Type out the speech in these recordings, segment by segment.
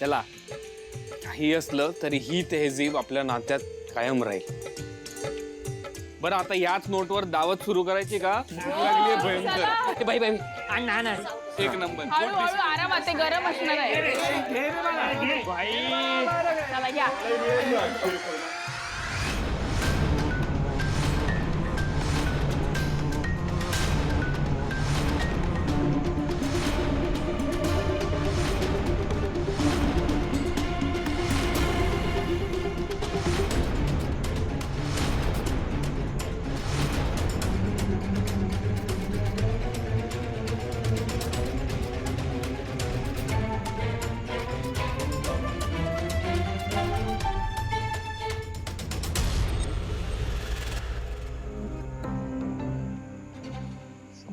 चला, काही असलं तरी ही तहजीब आपल्या नात्यात कायम राहील. बरं, आता याच नोटवर दावत सुरू करायची का? भूक लागली भयंकर. बाई बाई आण एक नंबर. हळूहळू आरामात, ते गरम असणार आहे. चला या.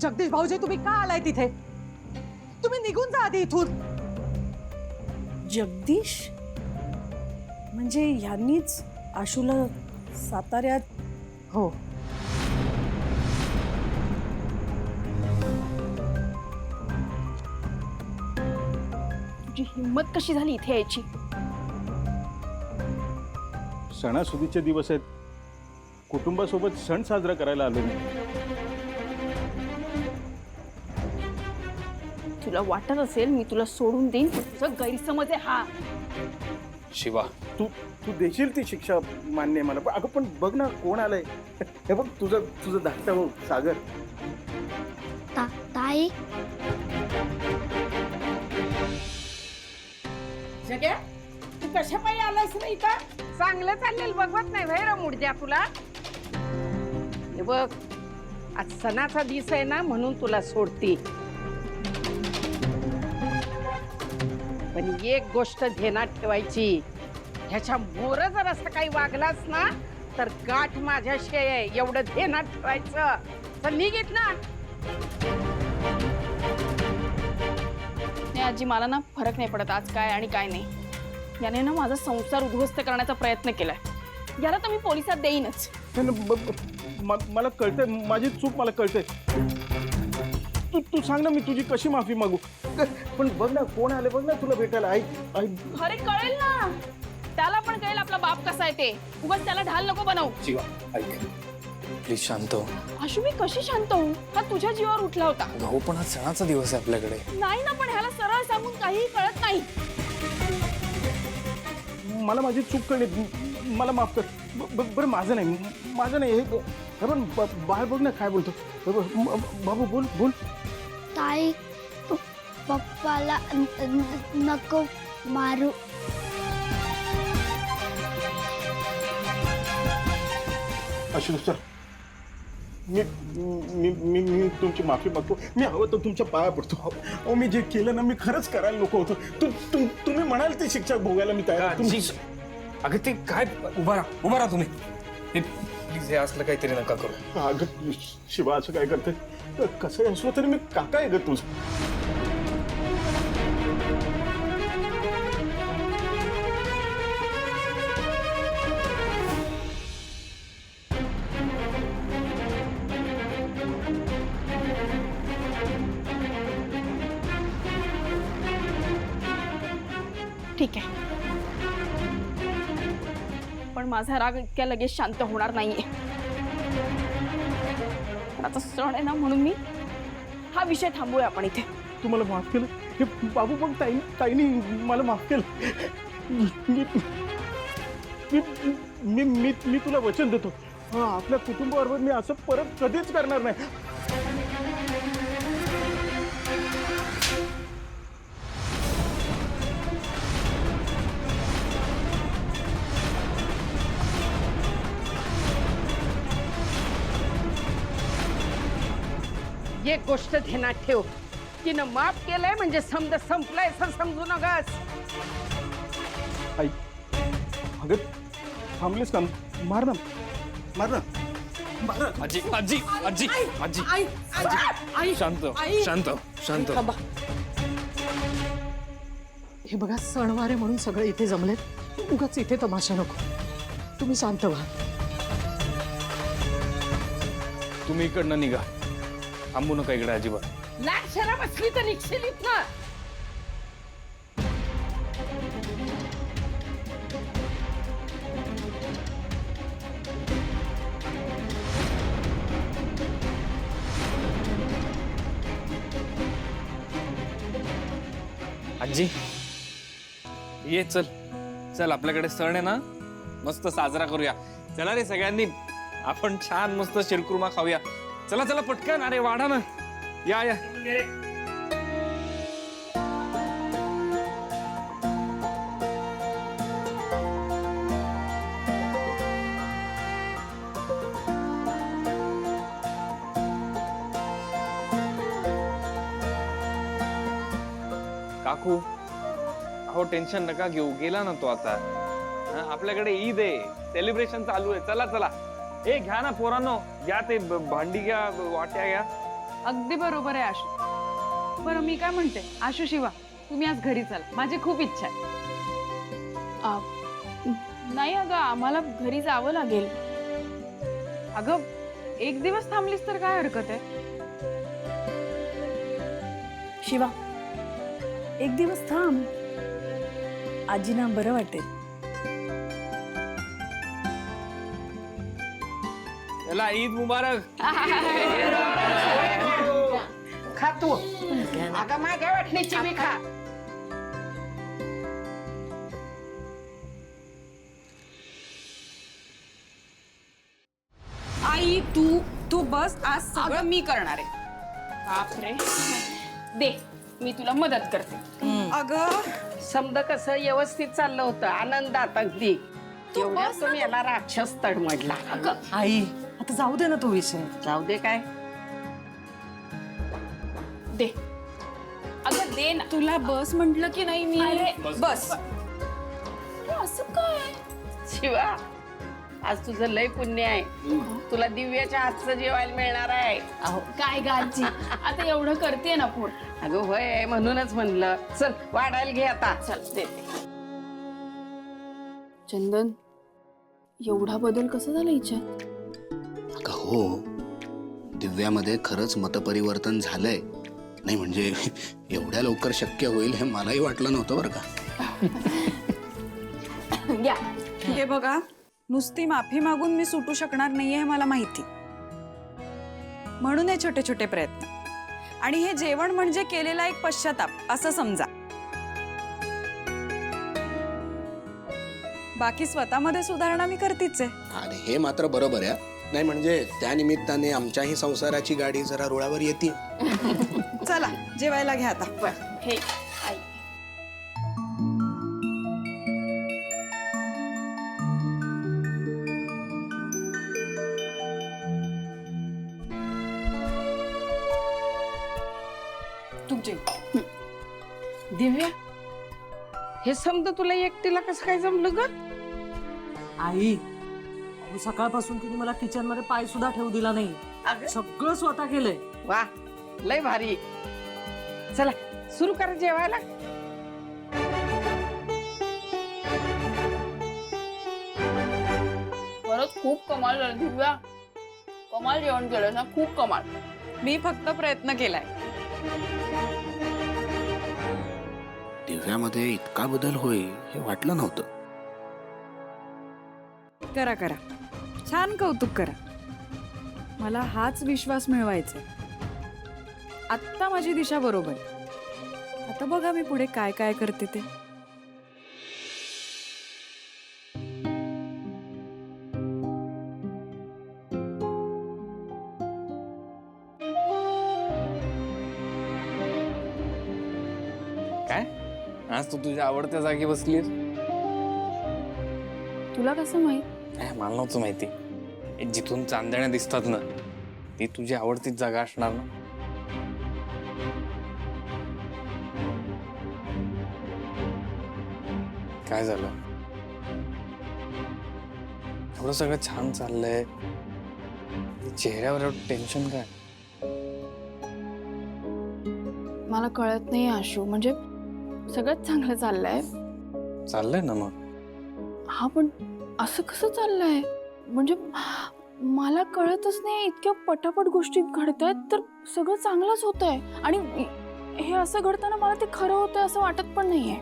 जगदीश भाऊजी, तुम्ही का आलाय तिथे? तुम्ही निघून जा आधी इथून. जगदीश म्हणजे यांनीच आशूला साताऱ्यात. हो, तुझी हिम्मत कशी झाली इथे यायची? सणासुदीचे दिवस आहेत, कुटुंबासोबत सण साजरा करायला आलो मी. तुला वाटत असेल मी तुला सोडून देईन, तुझा गैरसमज आहे हा. शिवा, तू तू देशील ती शिक्षा, मान्य आहे मला. पण अगं, पण बघ ना कोण आलंय. हे बघ, तुझं धाकटा भाऊ सागर. ताई, जग्या, तू कशा पायी आलास ना इथं? चांगलं चाललेलं बघवत नाही भैर मुडद्या तुला. हे बघ, आज सणाचा दिवस आहे ना, म्हणून तुला सोडते. पण एक गोष्ट ध्यानात ठेवायची, ह्याच्या मोर जर असं काही वागलास ना तर गाठ माझ्याशी आहे, एवढं ध्यानात ठेवायचं. चल निघित ना. नाही आजी, मला ना फरक नाही पडत आज काय आणि काय नाही. याने ना माझा संसार उद्ध्वस्त करण्याचा प्रयत्न केलाय. याला तर मी पोलिसात देईनच. मला कळतंय, माझी चूक मला कळतंय. तू सांग ना, मी तुझी कशी माफी मागू. पण बघ ना कोण आले, बघ ना तुला भेटायला. आई आई अरे कळेल ना, त्याला पण कळेल आपला बाप कसा आहे ते. उगाच त्याला ढाल नको बनवू. शिवा ऐक, प्लीज शांत हो. आशू, मी कशी शांत होऊ? हा तुझ्या जीवावर उठला होता. भाऊ, पण हा सणाचा दिवस आहे आपल्याकडे. नाही ना, पण ह्याला सरळ सांगून काहीही कळत नाही. मला माझी चूक कळली, मला माफ कर. बरं, माझं नाही. हे पण बाहेर बघ ना काय बोलतो. बाबू बोल बोल. ताई, पप्पाला नको मारू. अशोक सर, मी मी मी मी तुमची माफी मागतो. मी हवं तर तुमच्या पाया पडतो. अहो, मी जे केलं ना, मी खरंच करायला नको होतं. तुम्ही म्हणाल ती शिक्षा भोगायला मी तयार. अगं ते काय, उभा राहा तुम्ही. प्लीज, हे असलं काहीतरी नका करू. अगं शिवा, असं काय करते? कसंही असलं तरी मी काका आहे ग तुझं. ठीक आहे, पण माझा राग इतक्या लगेच शांत होणार नाहीये. पण आता सण आहे ना, म्हणून मी हा विषय थांबूया आपण इथे. तू मला माफ केलं. हे बाबू, पण ताईनी मला माफ केलं. मी तुला वचन देतो, आपल्या कुटुंबाबरोबर मी असं परत कधीच करणार नाही. एक गोष्ट ध्यानात ठेव, तिनं माफ केलंय म्हणजे समज संपलंय असं समजू नकस. आई, अगं थांबलीस का? मार ना. आजी आजी आजी आजी शांत. हे बघा, सणवार आहे म्हणून सगळे इथे जमलेत. उगाच इथे तमाशा नको. तुम्ही शांत व्हा. तुम्ही इकडनं निघा, थांबू नका इकडे अजिबात. लाट शरा बसली तर निघशील इथनं. आजी ये चल चल, आपल्याकडे सण आहे ना, मस्त साजरा करूया. चला रे सगळ्यांनी, आपण छान मस्त शिरकुर्मा खाऊया. चला चला पटकन, अरे वाढा ना, या या. काकू, अहो टेन्शन नका घेऊ, गेला ना तो आता. आपल्याकडे ईद आहे, सेलिब्रेशन चालू आहे. चला चला, ए घ्या ना पोरांनो, घ्या ते भांडी घ्या, वाट्या घ्या. अगदी बरोबर आहे आशू. बरं मी काय म्हणते, आशू शिवा तुम्ही आज घरी चला, माझी खूप इच्छा आहे. नाही अगं, आम्हाला घरी जावं लागेल. अगं एक दिवस थांबलीस तर काय हरकत आहे. शिवा, एक दिवस थांब, आजीना बरं वाटेल. चला, ईद मुबारक. खा तू. अगं माझ्या वाटणीची मी खा. आई तू बस, आज सगळं मी करणार आहे. बापरे, दे मी तुला मदत करते. अगं समजा कसं व्यवस्थित चाललं होतं, आनंदात अगदी. एवढ्यात तुम्ही याला राक्षस तडमडला. आई, आता जाऊ दे ना तो विषय. जाऊ दे काय. दे अगं, दे ना. तुला बस म्हंटल की नाही मी. अरे, बस. असं काय? शिवा, आज तुझं लय पुण्य आहे. तुला दिव्याच्या हातचं जेवायला मिळणार आहे. अहो काय गाजी, आता एवढं करते ना पोट. अगं होय, म्हणूनच म्हणलं. चल वाढायला घे आता. चल देते. चंदन, एवढा बदल कसा झाला हिच्यात? अगं हो, दिव्यामध्ये खरंच मतपरिवर्तन झालंय. नाही म्हणजे एवढ्या लवकर शक्य होईल हे मलाही वाटलं नव्हतं बरं का. या. हे बघा, नुसती माफी मागून मी सुटू शकणार नाहीये हे मला माहिती. म्हणून हे छोटे छोटे प्रयत्न. आणि हे जेवण म्हणजे केलेला एक पश्चाताप असं समजा. बाकी स्वतःमध्ये सुधारणा मी करतीच आहे. आणि हे मात्र बरोबर आहे. नाही म्हणजे त्या निमित्ताने आमच्याही संसाराची गाडी जरा रुळावर येते. चला जेवायला घ्या आता. हे आई, तू जेव. दिव्या, हे समजा तुला एकटीला कसं काय जमलं ग? आई, सकाळपासून तिने मला किचन मध्ये पाय सुद्धा ठेवू दिला नाही. अगं सगळं स्वतः केलंय. वा, लय भारी. चला सुरू करा जेवायला. खरंच खूप कमाल झालं दिव्या. कमाल जेवण केलं ना, खूप कमाल. मी फक्त प्रयत्न केलाय. दिव्यामध्ये इतका बदल होईल हे वाटलं नव्हतं. करा करा, छान कौतुक करा. मला हाच विश्वास मिळवायचा. आत्ता माझी दिशा बरोबर. आता बघा मी पुढे काय काय करते ते. काय आज तू तुझ्या आवडत्या जागी बसलीस? तुला कसं माहित? मला नव्हतं माहिती. जिथून चांदण्या दिसतात ना, ती तुझी आवडतीच जागा असणार ना. काय झालं? एवढं सगळं छान चाललंय, चेहऱ्यावर एवढं टेन्शन काय? मला कळत नाही आशू, म्हणजे सगळं चांगलं चाललंय. चाललंय ना मग. हा पण असं कसं चाललंय? म्हणजे मला कळतच नाही. इतक्या पटापट गोष्टी घडतायत तर सगळं चांगलंच होतंय, आणि हे असं घडताना मला ते खरं होतंय असं वाटत पण नाहीये.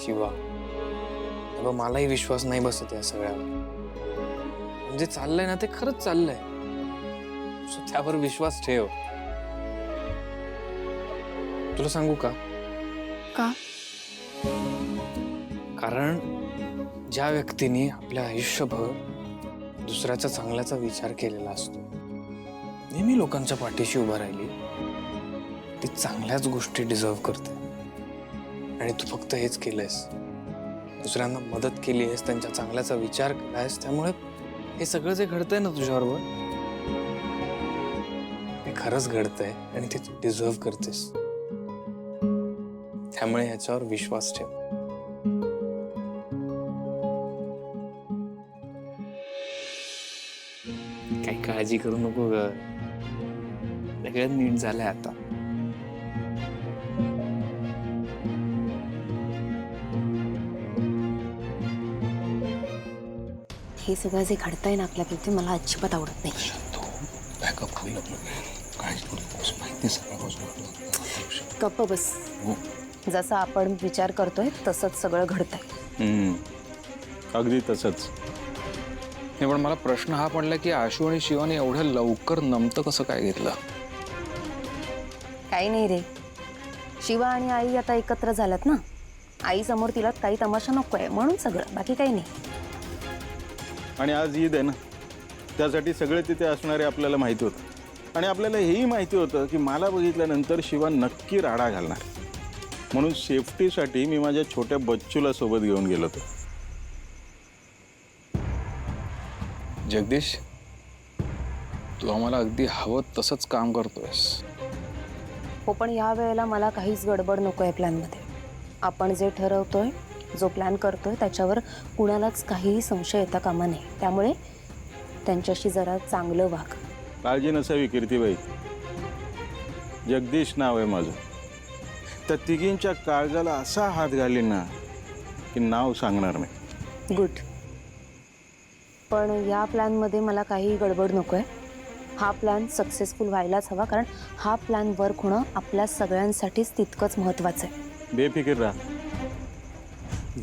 शिवा, अगं मलाही विश्वास नाही बसत या सगळ्यावर. म्हणजे चाललंय ना ते खरंच चाललंय. So त्यावर विश्वास ठेव. तुला सांगू का? का? कारण ज्या व्यक्तीने आपल्या आयुष्यभर दुसऱ्याच्या चांगल्याचा विचार केलेला असतो, नेहमी लोकांच्या पाठीशी उभा राहिली, ती चांगल्याच गोष्टी डिझर्व करते. आणि तू फक्त हेच केलंयस, दुसऱ्यांना मदत केली आहेस, त्यांच्या चांगल्याचा विचार केलायस, त्यामुळे हे सगळं जे घडतंय ना तुझ्याबरोबर, हे खरंच घडतंय आणि ते तू डिझर्व करतेस. त्यामुळे ह्याच्यावर विश्वास ठेव. काही काळजी करू नको ग, सगळं नीट झालंय आता. हे सगळं जे घडतंय ना आपल्याकडे मला अजिबात आवडत नाही. गप्प बस. जसं आपण विचार करतोय तसंच सगळं घडतंय. अगदी तसंच. नाही, पण मला प्रश्न हा पडला की आशू आणि शिवाने एवढ्या लवकर नमतं कसं काय घेतलं? काही नाही रे, शिवा आणि आई आता एकत्र झाल्यात ना. आई समोर तिला काही तमाशा नकोय म्हणून सगळं, बाकी काही नाही. आणि आज ईद आहे ना, त्यासाठी सगळे तिथे असणारे आपल्याला माहिती होतं. आणि आपल्याला हेही माहिती होतं की मला बघितल्यानंतर शिवा नक्की राडा घालणार, म्हणून सेफ्टीसाठी मी माझ्या छोट्या बच्चूला सोबत घेऊन गेलो होतो. जगदीश, तू आम्हाला अगदी हवं तसंच काम करतोयस. हो, पण या वेळेला मला काहीच गडबड नको आहे प्लॅनमध्ये. आपण जे ठरवतोय, जो प्लॅन करतोय त्याच्यावर कुणालाच काहीही संशय येता कामा नये. त्यामुळे त्यांच्याशी जरा चांगलं वाग. काळजी नसावी कीर्तीबाई, जगदीश नाव आहे माझं. त्या तिघींच्या काळजाला असा हात घालीन ना की नाव सांगणार नाही. गुड. पण या प्लॅनमध्ये मला काही गडबड नको आहे. हा प्लॅन सक्सेसफुल व्हायलाच हवा, कारण हा प्लॅन वर्क होणं आपल्या सगळ्यांसाठीच तितकंच महत्त्वाचं आहे. बेफिकीर राहा.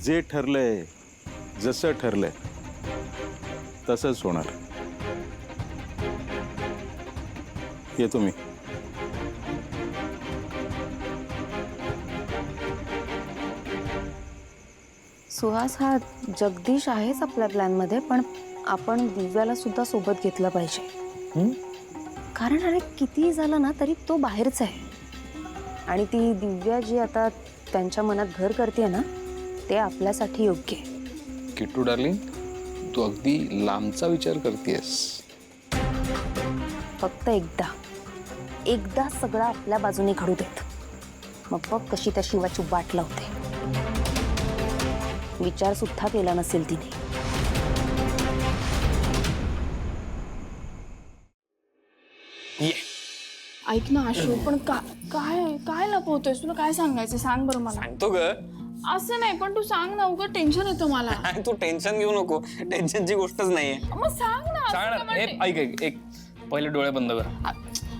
जे ठरलंय, जसं ठरलंय तसंच होणार. येतो मी. सुहास, हा जगदीश आहेच आपल्या प्लॅनमध्ये, पण आपण दिव्याला सुद्धा सोबत घेतलं पाहिजे. कारण अरे कितीही झालं ना तरी तो बाहेरच आहे. आणि ती दिव्या जी आता त्यांच्या मनात घर करते ना, ते आपल्यासाठी योग्य आहे. किट्टू डार्लिंग, तू अगदी लांबचा विचार करतेस. फक्त एकदा सगळं आपल्या बाजूने घडू देत, मग बघ कशी त्या शिवाची वाट लावते. विचार सुद्धा केला नसेल तिने. ऐक ना आशू, पण काय लपवतोयस? तुला काय सांगायचं सांग बरं मला. सांगतो ग. असं नाही, पण तू सांग ना, उगाच टेन्शन येतं मला. तू टेन्शन घेऊ नको, टेन्शनची गोष्टच नाहीये. मग सांग ना. असं सांग का ना. म्हणते? ऐक एक पहिले डोळे बंद कर.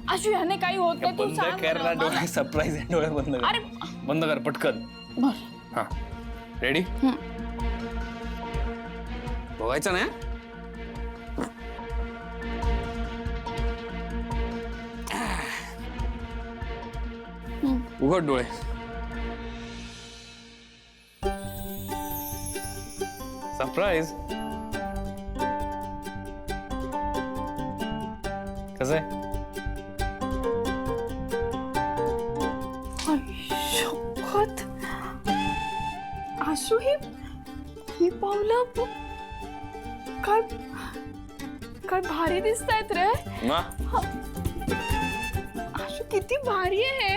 आशू, ह्याने काही होत नाही, तू बंद सांग कर ना ना डोळे. मला. सरप्राईज आहे, डोळे बंद कर. अरे बंद कर पटकन. बर. हा, रेडी? बघायचं ना. उघड डोळे. सरप्राईज. कसं आहे? शपथ, आशू ही पावलं काय भारी दिसतायत रे. आशू किती भारी आहे.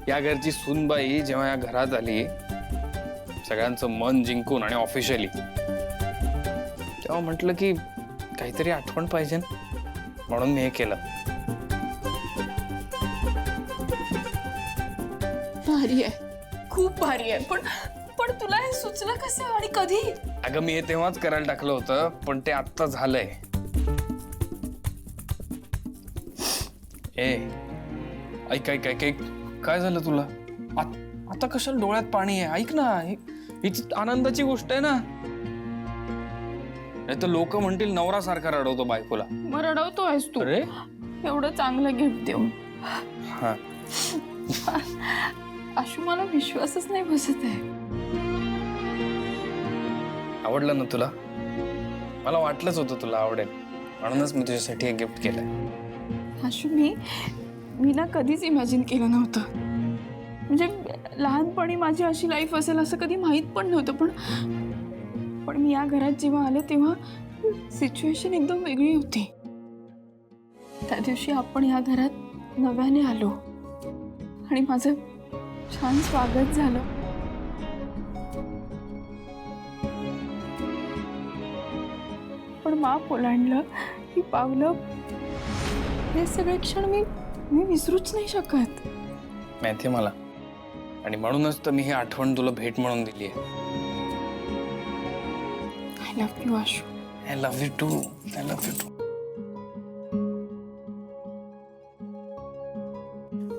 या घरची सूनबाई जेव्हा या घरात आली, सगळ्यांचं मन जिंकून आणि ऑफिशियली, तेव्हा म्हटलं की काहीतरी आठवण पाहिजे, म्हणून मी हे केलं. भारी आहे, खूप भारी आहे. पण तुला हे सुचलं कसं आणि कधी? अगं मी हे तेव्हाच करायला टाकलं होतं, पण ते आत्ता झालंय. ऐक ऐक ऐक ऐक, काय झालं तुला? आता कशाला डोळ्यात पाणी आहे? ऐक ना, ही आनंदाची गोष्ट आहे ना. नाही तर लोक म्हणतील नवरा सारखा रडवतो बायकोला. मग रडवतोयस तू? अरे एवढं चांगलं गिफ्ट देऊन. हा, आशू, मला विश्वासच नाही बसत आहे. आवडलं ना तुला? मला वाटलंच होतं तुला आवडेल, म्हणूनच मी तुझ्यासाठी एक गिफ्ट केलंय. आशू, मी ना कधीच इमॅजिन केलं नव्हतं. म्हणजे लहानपणी माझी अशी लाईफ असेल असं कधी माहीत पण नव्हतं. पण मी या घरात जेव्हा आले तेव्हा सिच्युएशन एकदम वेगळी होती. त्या दिवशी आपण या घरात नव्याने आलो आणि माझं छान स्वागत झालं. पण माप ओलांडलं, ही पावलं, हे सगळे क्षण मी विसरूच नाही शकत. माहितीये मला, आणि म्हणूनच तर मी ही आठवण तुला भेट म्हणून दिली आहे. I love you Ashu. I love you too. I love you too.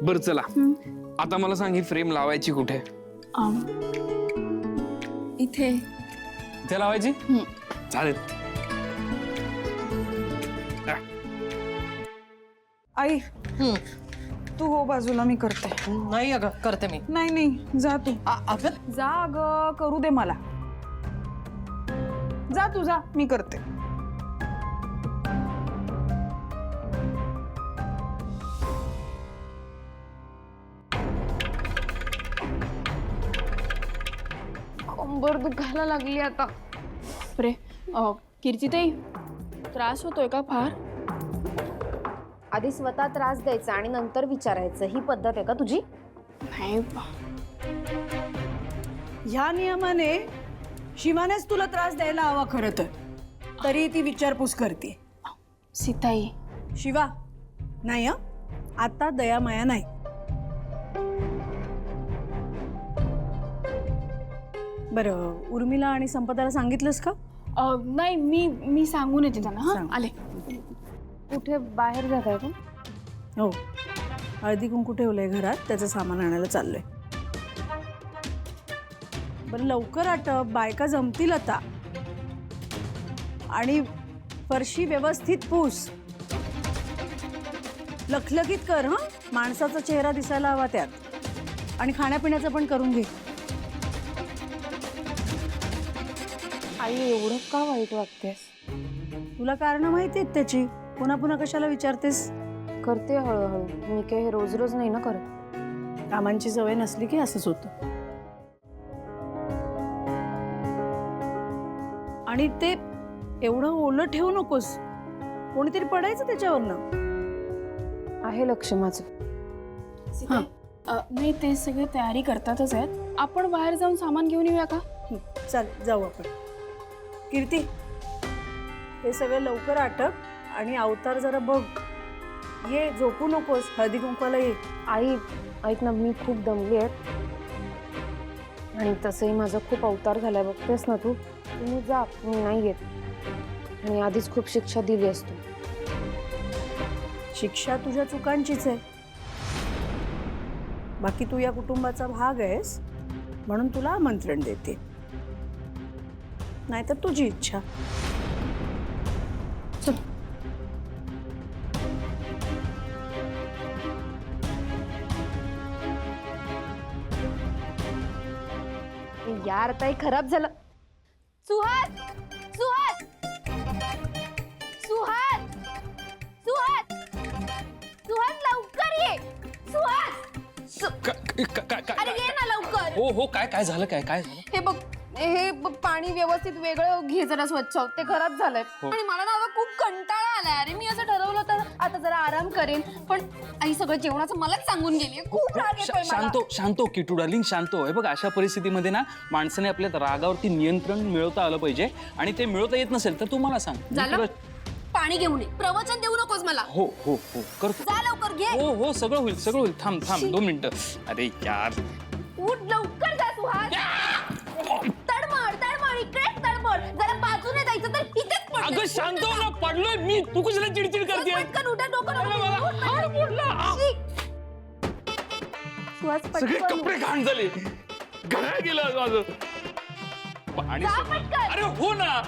बर चला, आता मला सांग, ही फ्रेम लावायची कुठे? इथे इथे लावायची? चालेल. आई तू हो बाजूला, मी करते. नाही अगं, करते मी. नाही जा तू. अगं जा ग, करू दे मला. जा तू, जा, मी करते. कंबर दुखायला लागली आता. अरे कीर्तिताई, त्रास होतोय का फार? आधी स्वतः त्रास द्यायचा आणि नंतर विचारायचं, ही पद्धत आहे का तुझी? नाही. ह्या नियमाने शिवानेच तुला त्रास द्यायला हवा खरं तर. तरी ती विचारपूस करते. सीताई, शिवा नाही, आता दयामाया नाही. बरं, उर्मिला आणि संपदाला सांगितलंस का? नाही, मी सांगून येते त्यांना. हा, सांग. आले. कुठे बाहेर जात आहे का? हो, हळदी कुंकू ठेवलंय घरात, त्याचं सामान आणायला चाललंय. बरं लवकर आटप, बायका जमतील आता. आणि फरशी व्यवस्थित पूस, लखलखीत कर. माणसाचा चेहरा दिसायला हवा त्यात. आणि खाण्यापिण्याचं पण करून घे. आई, एवढं का वाईट वागतेस? तुला कारण माहिती आहेत त्याची, पुन्हा पुन्हा कशाला विचारतेस? करते हळूहळू. मी काय हे रोज रोज नाही ना करत. कामांची सवय नसली की असंच होतं. आणि ते एवढं ओलं ठेवू नकोस, कोणीतरी पडायचं त्याच्यावरनं. आहे लक्ष माझं. सीताई, नाही, ते सगळे तयारी करतातच आहेत. आपण बाहेर जाऊन सामान घेऊन येऊया का? चल जाऊ आपण. कीर्ती, हे सगळं लवकर आटप आणि अवतार जरा बघ. ये, झोपू नकोस, हळदी कुंकवाला ये. आई ऐक ना, मी खूप दमली आहे आणि तसंही माझा खूप अवतार झालाय, बघतेस ना तू. तुम्ही जा, मी नाही येत. आणि आधीच खूप शिक्षा दिली असतो. शिक्षा तुझ्या चुकांचीच आहे. बाकी तू या कुटुंबाचा भाग आहेस म्हणून तुला आमंत्रण देते, नाहीतर तुझी इच्छा. चल. यार, ताई खराब झालं. सुहास, सुहास, सुहास, सुहास, सुहास, लवकर ये. सुहास, अरे ये ना लवकर. हो, काय झालं? काय झालं? हे बघ, पाणी व्यवस्थित वेगळं घे जरा, स्वच्छ. ते खराब झालंय. आणि मला ना आता खूप कंटाळा आलाय. अरे मी असं ठरवलं तर आता जरा आराम करेन, पण आई सगळं जेवणाचं मलाच सांगून गेली. खूप राग येतोय मला. शांतो किटू डार्लिंग, शांतो. हे बघ, अशा परिस्थितीमध्ये ना माणसाने आपल्या रागावरती नियंत्रण मिळवता आलं पाहिजे. आणि ते मिळवता येत नसेल तर तू मला सांग. झालं? पाणी घेऊन ये. प्रवचन देऊ नकोस मला. हो करतो. जा लवकर, घे. हो, सगळं होईल. थांब 2 मिनिटं. अरे यार, उठ लवकर, जा सुहास. तडमड इकडे तडमड. जरा बाजूने जायचं तर इथेच पडलं. अगं शांत हो ना, पडलोय मी. तू कशाला चिडचिड करते? पटकन उठा, डोकं सुहास, सगळे पटकन. कपडे घाण झाले, घड्याळ गेलं माझं. पाणी. अरे हो ना.